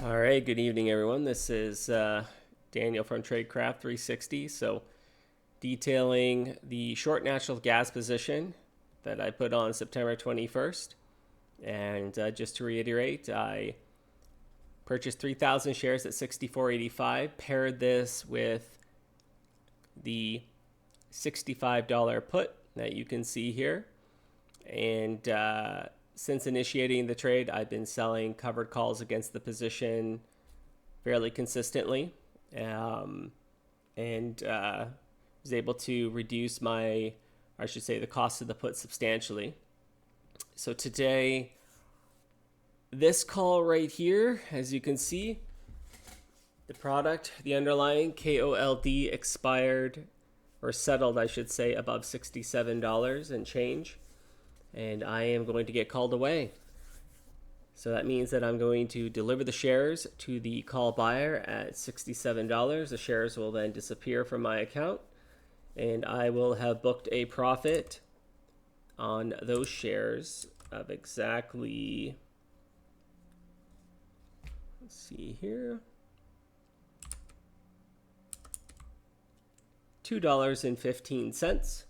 All right, good evening, everyone. This is Daniel from Tradecraft 360. So, detailing the short natural gas position that I put on September 21st. And just to reiterate, I purchased 3,000 shares at 64.85, paired this with the $65 put that you can see here. And since initiating the trade, I've been selling covered calls against the position fairly consistently, um, and was able to reduce I should say, the cost of the put substantially. So today, this call right here, as you can see, the product, the underlying KOLD expired or settled, I should say, above $67 and change, and I am going to get called away. So that means that I'm going to deliver the shares to the call buyer at $67. The shares will then disappear from my account, and I will have booked a profit on those shares of exactly, let's see here, $2.15.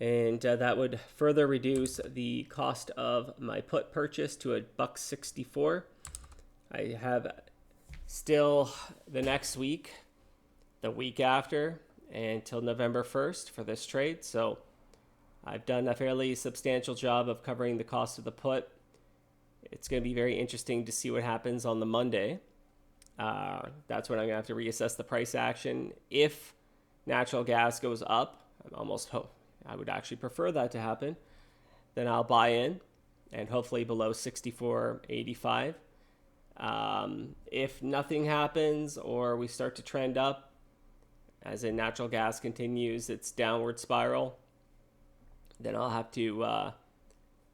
And that would further reduce the cost of my put purchase to $1.64. I have still the next week, the week after, until November 1st for this trade. So I've done a fairly substantial job of covering the cost of the put. It's going to be very interesting to see what happens on the Monday. That's when I'm going to have to reassess the price action. If natural gas goes up, I would actually prefer that to happen. Then I'll buy in, and hopefully below 64.85. If nothing happens or we start to trend up, as in natural gas continues its downward spiral, then I'll have to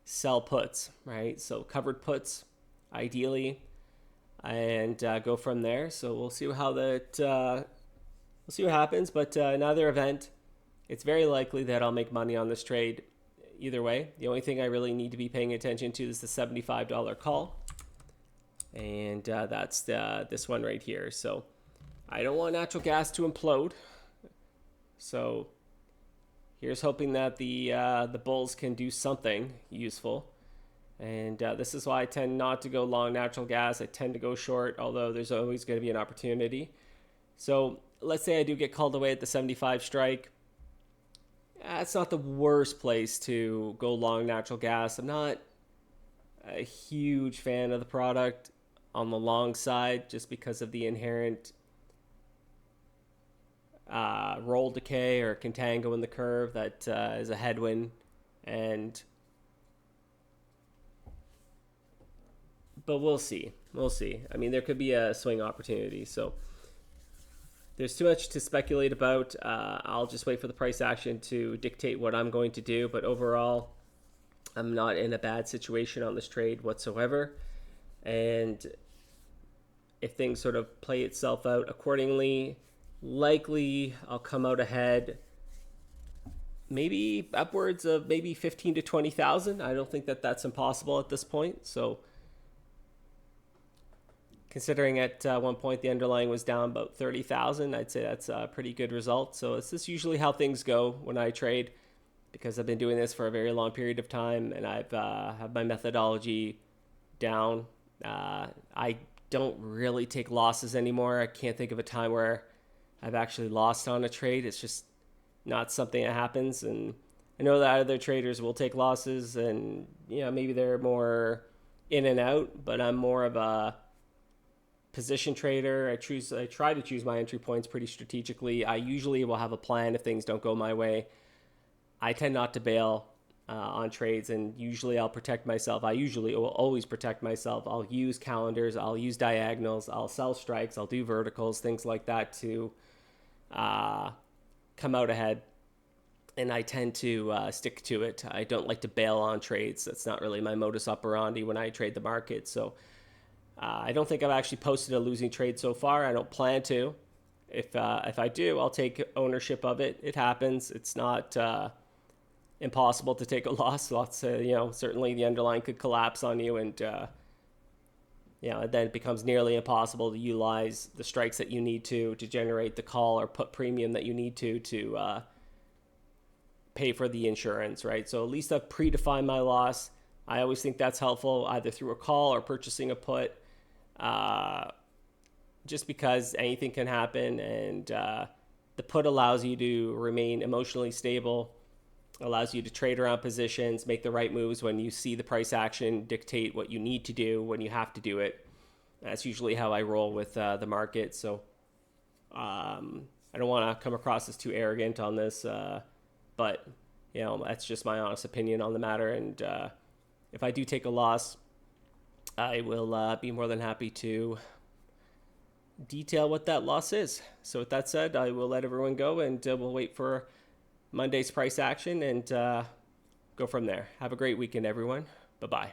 sell puts, right? So covered puts, ideally, and go from there. So we'll see we'll see what happens. But in either event, it's very likely that I'll make money on this trade either way. The only thing I really need to be paying attention to is the $75 call. And that's this one right here. So I don't want natural gas to implode. So here's hoping that the bulls can do something useful. And this is why I tend not to go long natural gas. I tend to go short, although there's always going to be an opportunity. So let's say I do get called away at the 75 strike. It's not the worst place to go long natural gas. I'm not a huge fan of the product on the long side just because of the inherent roll decay or contango in the curve that is a headwind. But we'll see. We'll see. I mean, there could be a swing opportunity. So there's too much to speculate about. I'll just wait for the price action to dictate what I'm going to do. But overall, I'm not in a bad situation on this trade whatsoever. And if things sort of play itself out accordingly, likely I'll come out ahead maybe upwards of maybe 15 to 20,000. I don't think that that's impossible at this point. So considering at one point the underlying was down about 30,000, I'd say that's a pretty good result. So it's just usually how things go when I trade, because I've been doing this for a very long period of time and I've have my methodology down. I don't really take losses anymore. I can't think of a time where I've actually lost on a trade. It's just not something that happens. And I know that other traders will take losses, and maybe they're more in and out, but I'm more of a position trader. I try to choose my entry points pretty strategically. I usually will have a plan if things don't go my way. I tend not to bail on trades, and usually I'll protect myself. I usually will always protect myself. I'll use calendars, I'll use diagonals, I'll sell strikes, I'll do verticals, things like that to come out ahead. And I tend to stick to it. I don't like to bail on trades. That's not really my modus operandi when I trade the market. So I don't think I've actually posted a losing trade so far. I don't plan to. If I do, I'll take ownership of it. It happens. It's not impossible to take a loss. Certainly the underlying could collapse on you, and then it becomes nearly impossible to utilize the strikes that you need to generate the call or put premium that you need to pay for the insurance, right? So at least I've predefined my loss. I always think that's helpful, either through a call or purchasing a put, just because anything can happen. And the put allows you to remain emotionally stable, allows you to trade around positions, make the right moves when you see the price action dictate what you need to do when you have to do it. That's usually how I roll with the market. So I don't want to come across as too arrogant on this, but that's just my honest opinion on the matter. And if I do take a loss, I will be more than happy to detail what that loss is. So with that said, I will let everyone go, and we'll wait for Monday's price action and go from there. Have a great weekend, everyone. Bye-bye.